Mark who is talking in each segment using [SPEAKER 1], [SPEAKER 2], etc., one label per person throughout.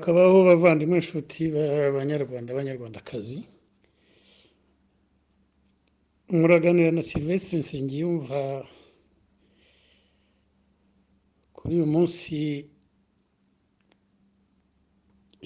[SPEAKER 1] murakabaho bavandimwe inshuti b'abanyarwandakazi, muraganira na Sylvestre Nsengiyumva kuri uyu munsi.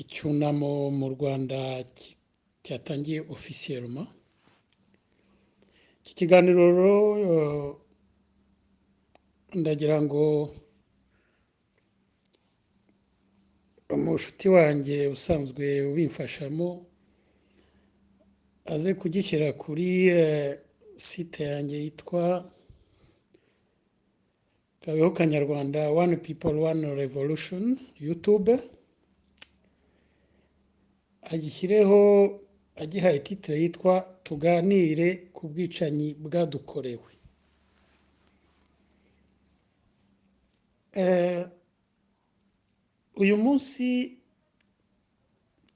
[SPEAKER 1] Icyunamo mu Rwanda cyatangiye officiellement. Iki kiganiro ndagira ngo umushuti wanjye usanzwe ubimfashamo aze kugishyira kuri site yanjye yitwa Kabeho Kanyarwanda One People One Revolution YouTube, agishyireho agihaye titre yitwa tuganire ku bwicanyi bwadukorewe. Uyu munsi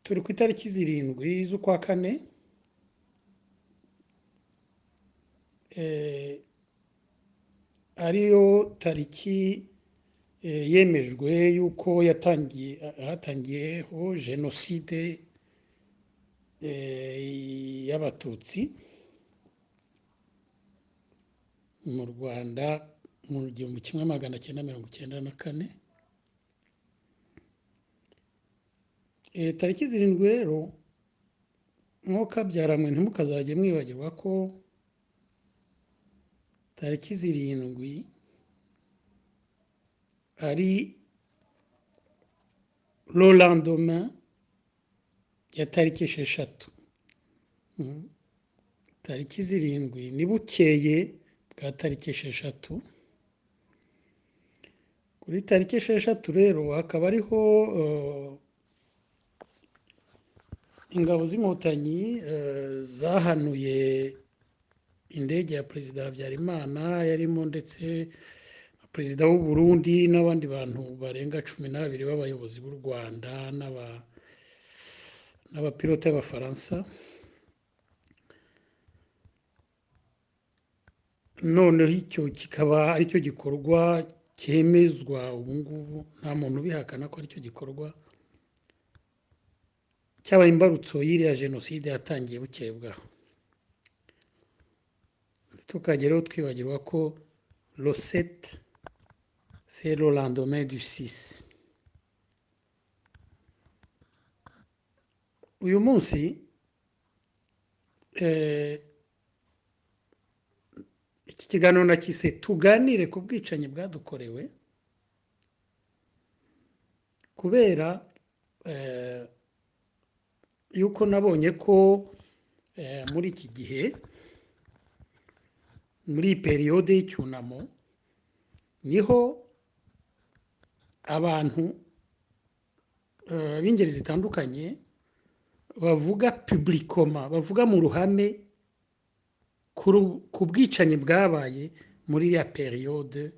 [SPEAKER 1] turi ku itariki 7 z'ukwa kane, ariyo tariki yemejwe yuko hatangiyeho jenoside y'abatutsi mu Rwanda mu 1994. Tariki 7 rero mwokabyaramwe ntimukazajye mwibagirwa ko tariki 7 ari le lendemain ya tariki 6. Tariki 7 ni bukeye bwa tariki 6. Kuri tariki 6 rero hakaba ariho ingabo z'inkotanyi zahanuye indege ya Perezida Habyarimana, yarimo ndetse na Perezida w'u Burundi n'abandi bantu barenga 12 b'abayobozi b'u Rwanda n'abapilote b'Abafaransa. Noneho icyo kikaba aricyo gikorwa cyemezwa ubu ngubu, nta muntu ubihakana ko aricyo gikorwa cyabaye imbarutso y'iriya jenoside yatangiye bukeye bwaho. Tukageraho twibagirwa ko le 7 c'est le lendemain du 6. Uyu munsi iki kiganiro nakise tuganire ku bwicanyi bwadukorewe, kubera yuko nabonye ko muri iki gihe, muri periyode y'icyunamo, niho abantu b'ingeri zitandukanye bavuga publiquement, bavuga mu ruhame ku bwicanyi bwabaye muri ya periyode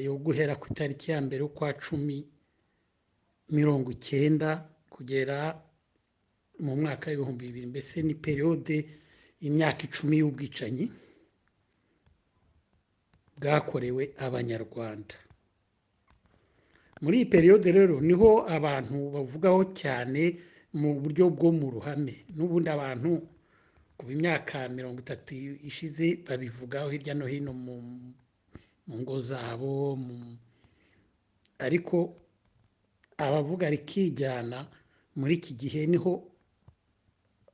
[SPEAKER 1] yo guhera ku itariki ya mbere y'ukwa 10/19 kugera mu mwaka w'2000. Mbese ni periyode y'imyaka 10 y'ubwicanyi bwakorewe abanyarwanda. Muri iyi periyode rero niho abantu bavugaho cyane mu buryo bwo mu ruhame. N'ubundi abantu ku myaka 30 ishize babivugaho hirya no hino mu ngo zabo, ariko abavuga rikijyana muri iki gihe niho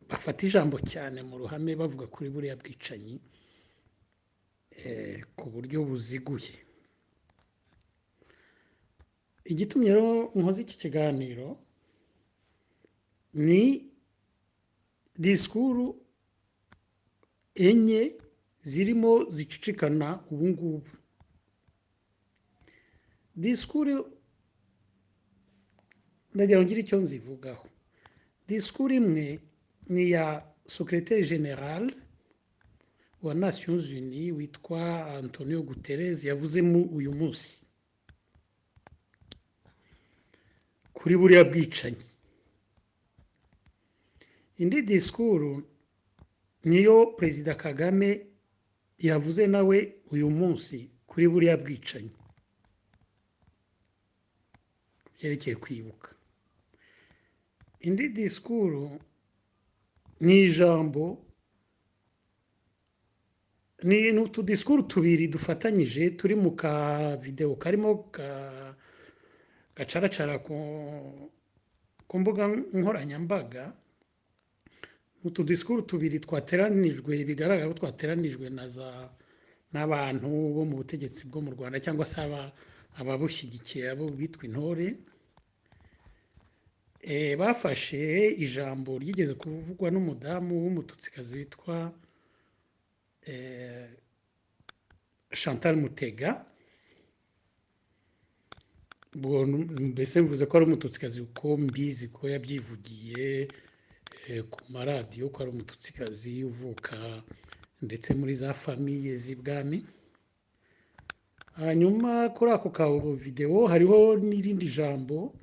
[SPEAKER 1] bafata ijambo cyane mu ruhame bavuga kuri buriya bwicanyi ku buryo buziguye. Igitumye rero nkoze iki kiganiro ni disikuru enye zirimo zicicikana ubu ngubu. Disikuru ndagira ngo ngire icyo nzivugaho. Disikuru imwe ni ya Secrétaire Général wa Nations Unies witwa Antonio Guterres yavuze uyu munsi kuri buriya bwicanyi. Indi disikuru niyo Perezida Kagame yavuze nawe uyu munsi kuri buriya bwicanyi byerekeye kwibuka. indi disikuru ni ijambo ni utudisikuru tubiri dufatanyije turi mu ka videwo karimo gacaracara ku mbuga nkoranyambaga. Utudisikuru tubiri twateranijwe, bigaragara ko twateranijwe n'abantu bo mu butegetsi bwo mu Rwanda cyangwa se ababushyigikiye, abo bitwa intore. Bafashe ijambo ryigeze kuvugwa n'umudamu w'umututsikazi witwa Chantal Mutega. Mbese mvuze ko ari umututsikazi kuko mbizi ko yabyivugiye ku maradiyo ko ari umututsikazi uvuka ndetse muri za famiye z'ibwami. Hanyuma kuri ako ka videwo hariho n'irindi jambo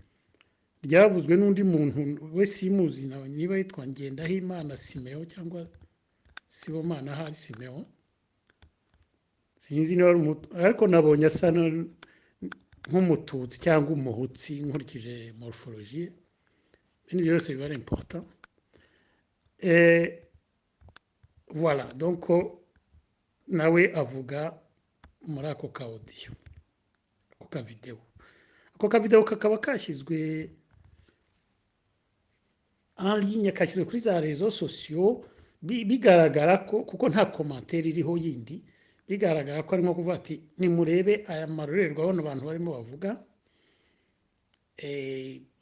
[SPEAKER 1] ryavuzwe n'undi muntu we simuzi niba yitwa Ngendahimana Simeo cyangwa Sibomana hari Simeo, sinzi niba ariko nabonye asa nk'umututsi cyangwa umuhutsi nkurikije morphologie. Ibintu byose biba ari important. Voilà, donc nawe avuga muri ako ka audio, ako ka video. Ako ka video kakaba kashyizwe en ligne, kashyizwe kuri za réseaux sociaux, bigaragara ko kuko nta commentaire iriho yindi, bigaragara ko arimo kuvuga ati nimurebe aya marorerwa abona abantu barimo bavuga,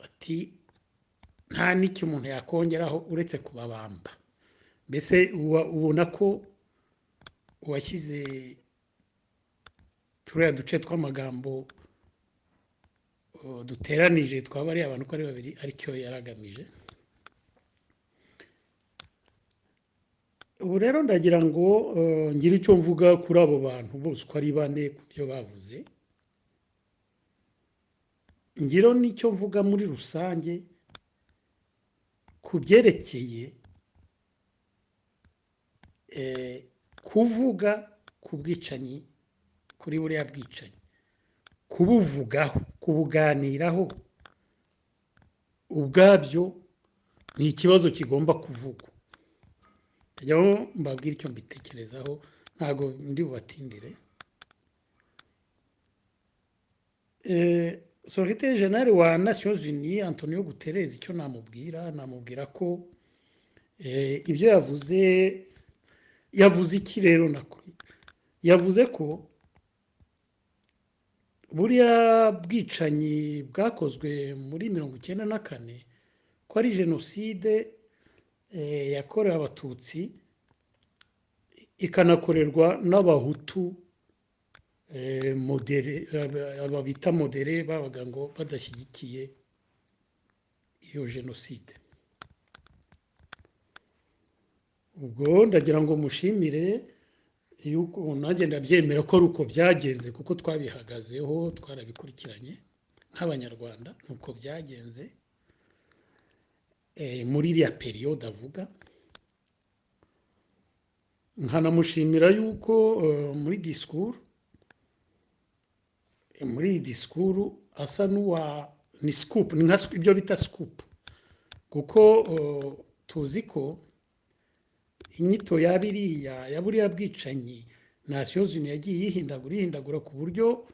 [SPEAKER 1] ati nta n'icyo umuntu yakongeraho uretse kubabamba. Mbese ubona ko uwashyize turiya duce tw'amagambo duteranije twaba ari abantu ko ari babiri aricyo yaragamije. Ubu rero ndagira ngo ngire icyo mvuga kuri abo bantu bose uko ari bane ku byo bavuze. Ngiro n'icyo mvuga muri rusange ku byerekeye kuvuga ku bwicanyi, kuri buriya bwicanyi, kubuvugaho, kubuganiraho ubwabyo ni ikibazo kigomba kuvugwa. Njyaho mbabwira icyo mbitekerezaho, ntabwo ndi bubatindire. Secrétaire Général wa Nations Unies Antonio Guterres, icyo namubwira ko ibyo yavuze iki rero nako yavuze ko buriya bwicanyi bwakozwe muri 1994 ko ari jenoside yakorewe abatutsi ikanakorerwa n'abahutu modere, aba bita modere, babaga ngo badashyigikiye iyo jenoside. Ubwo ndagira ngo mushimire yuko nanjye ndabyemera ko ari uko byagenze kuko twabihagazeho, twarabikurikiranye nk'abanyarwanda, nuko byagenze muri iriya periode avuga. Nkanamushimira yuko muri disikuru asa ni scoop, ni nka ibyo bita scoop, kuko tuzi ko inyito ya buriya bwicanyi Nations Unies yagiye yihindagura ku buryo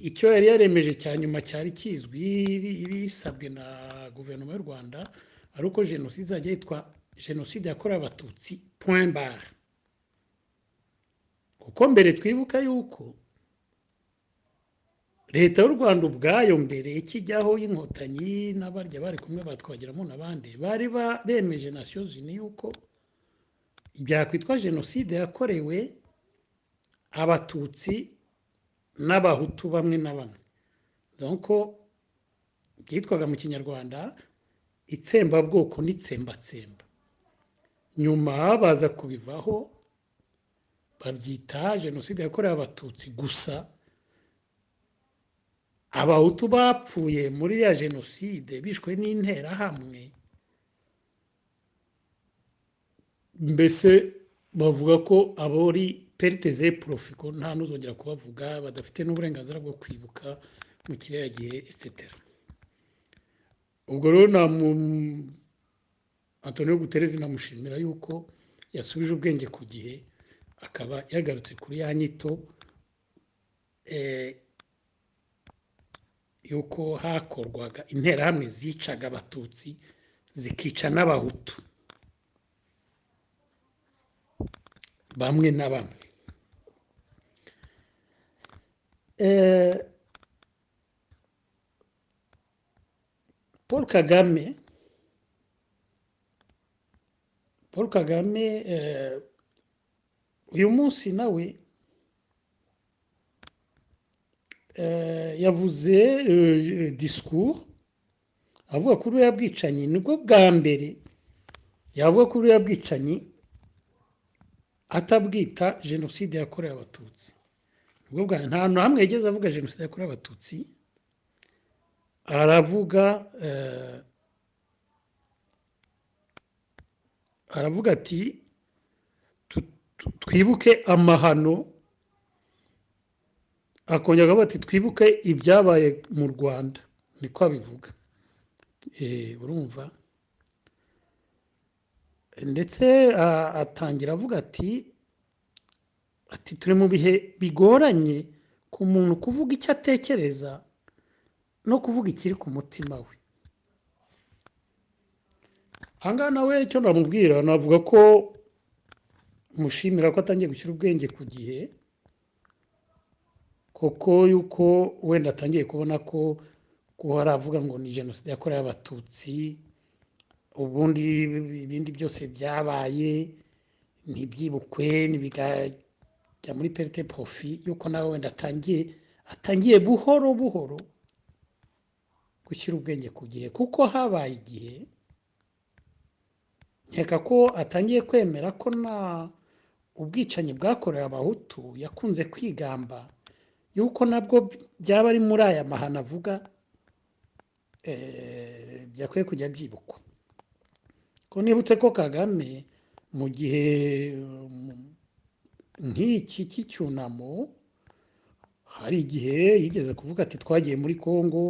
[SPEAKER 1] icyo yari yaremeje cya nyuma cyari kizwi bisabwe na guverinoma y'u Rwanda, ari uko jenoside izajya yitwa jenoside yakorewe abatutsi point barre. Kuko mbere twibuka yuko leta y'u Rwanda ubwayo mbere ikijyaho y'inkotanyi n'abarya bari kumwe batwagiramo n'abandi bari bemeje Nations Unies yuko byakwitwa jenoside yakorewe abatutsi n'abahutu bamwe na bamwe. Donc byitwaga mu kinyarwanda itsembabwoko n'itsembatsemba. Nyuma baza kubivaho babyita jenoside yakorewe abatutsi gusa. Abahutu bapfuye muri ya jenoside bishwe n'interahamwe, mbese bavuga ko abori pertes et profit, ko nta n'uzongera kubavuga, badafite n'uburenganzira bwo kwibuka mu kiriya gihe etc. ubwo rero Antonio Guterres namushimira yuko yasubije ubwenge ku gihe akaba yagarutse kuri ya nyito yuko hakorwaga interahamwe zicaga abatutsi zikica n'abahutu bamwe na bamwe. Paul Kagame uyu munsi nawe yavuze discours avuga kuri uriya bwicanyi, nibwo bwa mbere yavuga kuri uriya bwicanyi atabwita jenoside yakorewe abatutsi. Nta hantu hamwe yigeze avuga jenoside yakorewe abatutsi, aravuga ati twibuke amahano, akongera akavuga ati twibuke ibyabaye mu Rwanda, niko abivuga. Urumva, ndetse atangira avuga ati turi mu bihe bigoranye ku muntu kuvuga icyo atekereza no kuvuga ikiri ku mutima we. ahangaha nawe icyo namubwira navuga ko mushimira ko atangiye gushyira ubwenge ku gihe, koko yuko wenda atangiye kubona ko haravuga ngo ni jenoside yakorewe abatutsi, ubundi ibindi byose byabaye ntibyibukwe ntibijya muri perite profi, yuko nawe wenda atangiye buhoro buhoro gushyira ubwenge ku gihe, kuko habaye igihe nkeka ko atangiye kwemera ko ubwicanyi bwakorewe abahutu yakunze kwigamba yuko nabwo byaba ari muri aya mahano avuga byakwiye kujya byibukwa. Ko nibutse ko Kagame mu gihe nk'iki cy'icyunamo hari igihe yigeze kuvuga ati twagiye muri Kongo,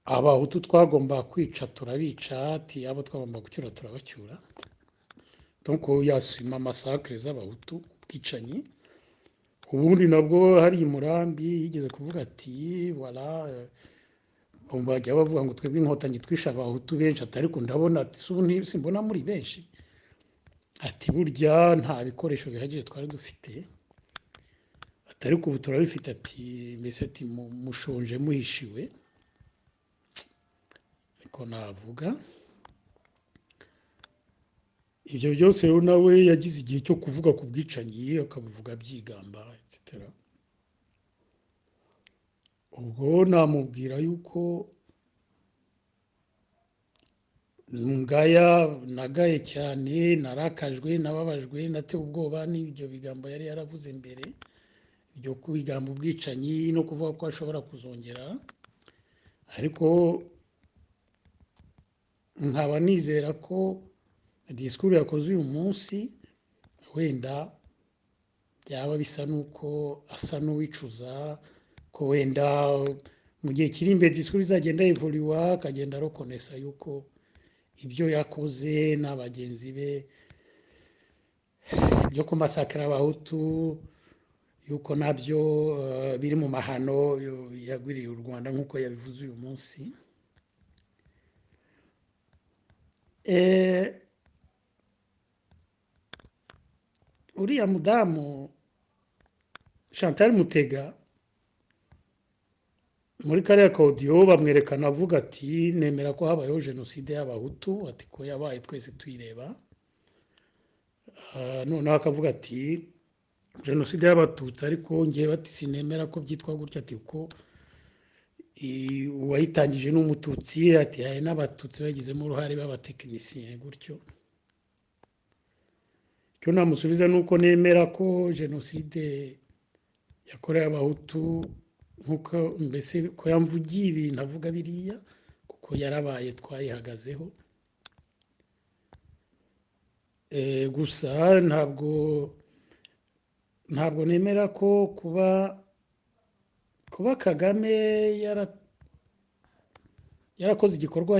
[SPEAKER 1] abahutu twagomba kwica turabica, ati abo twagomba gucyura turabacyura. donc yasima masakre z'abahutu, ubwicanyi. Ubundi nabwo hari i Murambi yigeze kuvuga ati voilà, bajya bavuga ngo twebwe inkotanyi twishe abahutu benshi, ariko ndabona simbona muri benshi, ati burya nta bikoresho bihagije twari dufite, ariko ubu turabifite, ati mbese ati mushonje muhishiwe, ariko navuga ibyo byose. Rero nawe yagize igihe cyo kuvuga ku bwicanyi akabivuga byigamba etc. ubwo namubwira yuko nagaye cyane, narakajwe, nababajwe, natewe ubwoba n'ibyo bigambo yari yaravuze mbere byo kwigamba ubwicanyi no kuvuga ko ashobora kuzongera, ariko nkaba nizera ko disikuru yakoze uyu munsi wenda byaba bisa nuko asa n'uwicuza, ko wenda mu gihe kiri imbere disikuru izagenda evoluwa, akagenda arokonesa yuko ibyo yakoze n'abagenzi be byo kumasakira abahutu, yuko nabyo biri mu mahano yagwiriye u Rwanda nk'uko yabivuze uyu munsi. Uriya mudamu Chantal Mutega muri kariya kodiyo bamwerekana avuga ati nemera ko habayeho jenoside y'abahutu, ati ko yabaye twese tuyireba. Noneho akavuga ati jenoside y'abatutsi ariko ngewe bati sinemera ko byitwa gutya, ati ko uwayitangije n'umututsi, ati hari n'abatutsi bagizemo uruhare b'abatekinisiye gutyo. icyo namusubiza ni uko nemera ko jenoside yakorewe abahutu nkuko mbese ko yamvugiye ibintu avuga biriya, kuko yarabaye twayihagazeho. Gusa ntabwo nemera ko kuba Kagame yarakoze igikorwa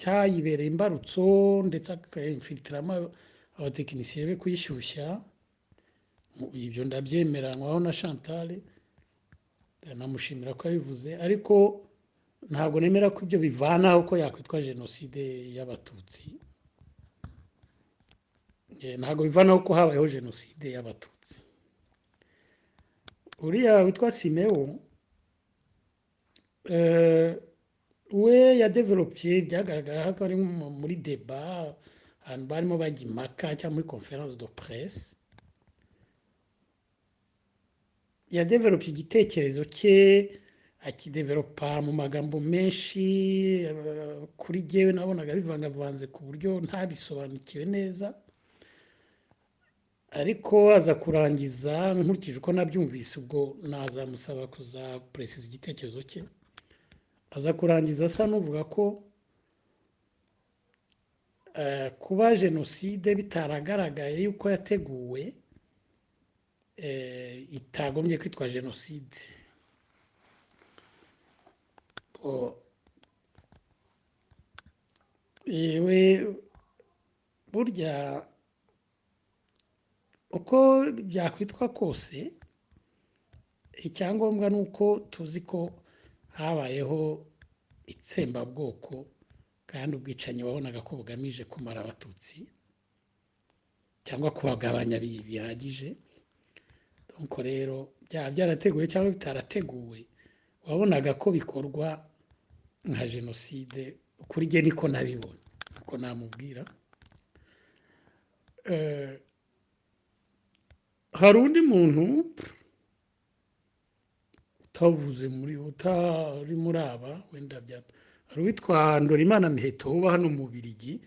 [SPEAKER 1] cyayibereye imbarutso ndetse akayimfilitiramo abatekinisiye be kuyishyushya. Ibyo ndabyemeranywaho na Chantal, ndanamushimira ko yabivuze, ariko ntabwo nemera ko ibyo bivanaho ko yakwitwa jenoside y'abatutsi. Ntabwo bivanaho ko habayeho jenoside y'abatutsi. Uriya witwa Simewo we yadevelopye, byagaragara ko ari muri deba, ahantu barimo bajya impaka cyangwa muri conference de presse, yadevelopye igitekerezo cye akidevelopa mu magambo menshi. Kuri jyewe nabonaga bivangavanze ku buryo ntabisobanukiwe neza, ariko aza kurangiza, nkurikije uko nabyumvise, ubwo nazamusaba kuzapresiza igitekerezo cye, aza kurangiza asa n'uvuga ko kuba jenoside bitaragaragaye yuko yateguwe itagombye kwitwa jenoside. yewe burya uko byakwitwa kose, icyangombwa ni uko tuzi ko habayeho itsembabwoko, kandi ubwicanyi wabonaga ko bugamije kumara abatutsi cyangwa kubagabanya bihagije. nuko rero byaba byarateguwe cyangwa bitarateguwe, wabonaga ko bikorwa nka jenoside. Kuri jye niko nabibona, niko namubwira. hari undi muntu utavuze utari muri aba, wenda hari uwitwa Ndorimana Miheto uba hano mu Bubiligi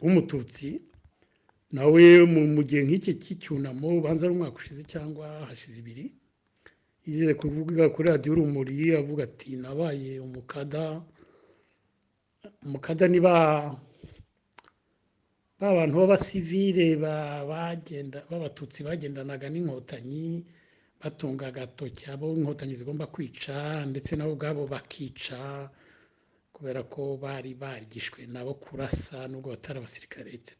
[SPEAKER 1] w'umututsi, nawe mu gihe nk'iki cy'icyunamo, ubanza ari umwaka ushize cyangwa hashize ibiri, yigeze kuvuga kuri radiyo Urumuri avuga ati nabaye umukada ni ba bantu b'abasivile b'abatutsi bagendanaga n'inkotanyi, batunga agatoki abo inkotanyi zigomba kwica, ndetse nabo ubwabo bakica, kubera ko bari barigishwe nabo kurasa nubwo batari abasirikare etc.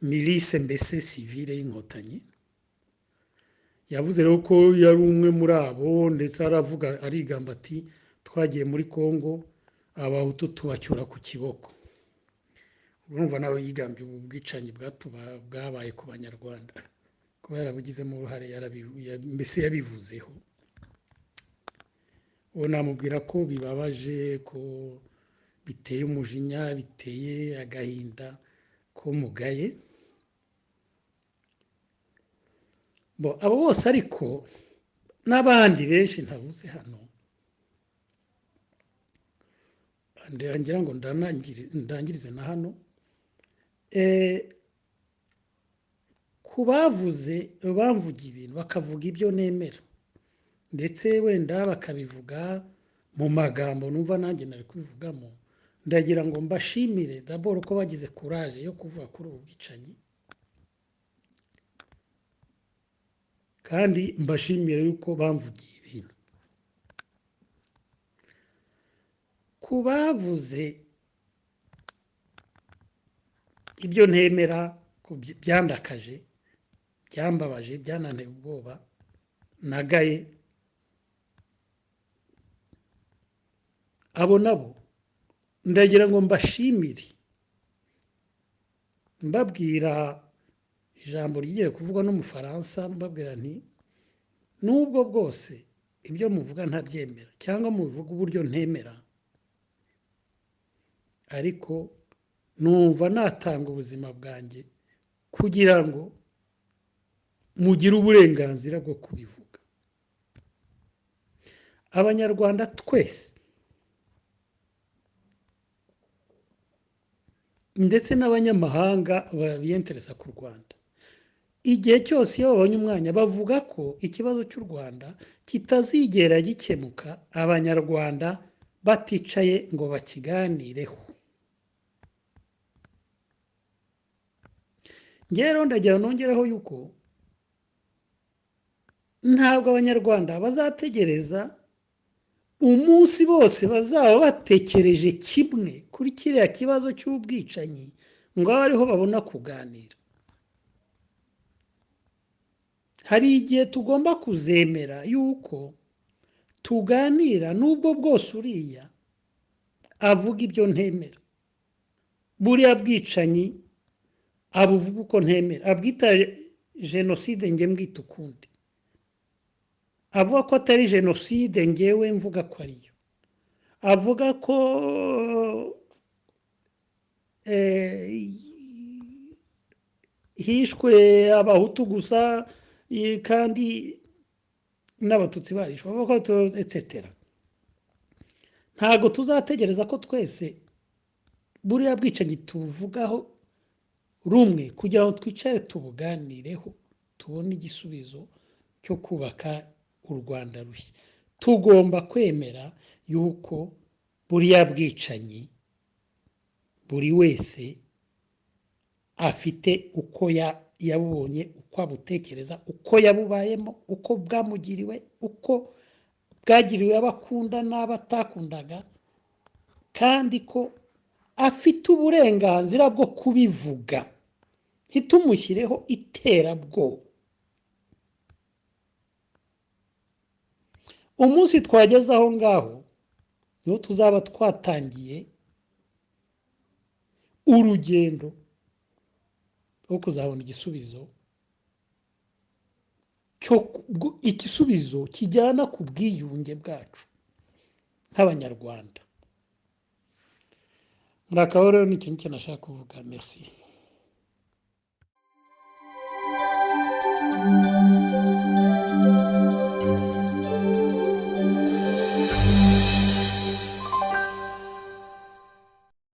[SPEAKER 1] Milice mbese civile y'inkotanyi. Yavuze rero ko yari umwe muri abo, ndetse aravuga arigamba ati twagiye muri Kongo abahutu tubacyura ku kiboko. urumva nawe yigambye ubu bwicanyi bwabaye ku banyarwanda, kuba yarabugizemo uruhare, mbese yabivuzeho. uwo namubwira ko bibabaje, ko biteye umujinya, biteye agahinda ko mugaye. abo bose ariko n'abandi benshi ntavuze hano, ngira ngo ndangirize na hano, ku bavuga ibintu bakavuga ibyo nemera, ndetse wenda bakabivuga mu magambo numva nanjye nari kubivugamo, ndagira ngo mbashimire d'abord ko bagize courage yo kuvuga kuri ubu bwicanyi, kandi mbashimire yuko bamvugiye ibintu. ku bavuze ibyo ntemera, byandakaje, byambabaje, byananteye ubwoba, nagaye, abo nabo ndagira ngo mbashimire, mbabwira ijambo rigiye kuvugwa n'umufaransa, mbabwira nti nubwo bwose ibyo muvuga ntabyemera cyangwa mubivuga uburyo ntemera, ariko numva natanga ubuzima bwanjye kugira ngo mugire uburenganzira bwo kubivuga. Abanyarwanda twese, ndetse n'abanyamahanga biyenteresa ku Rwanda, igihe cyose iyo babonye umwanya bavuga ko ikibazo cy'u Rwanda kitazigera gikemuka abanyarwanda baticaye ngo bakiganireho. rero ndagira nongereho yuko ntabwo abanyarwanda bazategereza umunsi bose bazaba batekereje kimwe kuri kiriya kibazo cy'ubwicanyi ngo abe ariho babona kuganira. Hari igihe tugomba kuzemera yuko tuganira n'ubwo bwose uriya avuga ibyo ntemera, buriya bwicanyi abuvuga uko ntemera, abwita jenoside njye mbwita ukundi, avuga ko atari jenoside ngewe mvuga ko ariyo, avuga ko hishwe abahutu gusa kandi n'abatutsi barishwe etc. Ntago tuzategereza ko twese buriya bwicanyi tuvugaho rumwe kugira ngo twicare tubuganireho tubone igisubizo cyo kubaka u Rwanda rushya. Tugomba kwemera yuko buriya bwicanyi buri wese afite uko yabubonye, uko abutekereza, uko yabubayemo, uko bwamugiriwe, uko bwagiriwe abakunda n'abatakundaga, kandi ko afite uburenganzira bwo kubivuga, ntitumushyireho iterabwoba. Umunsi twageze aho ngaho niho tuzaba twatangiye urugendo rwo kuzabona igisubizo kijyana ku bwiyunge bwacu nk'abanyarwanda. Muri akaba rero nicyo nashaka kuvuga. Merci.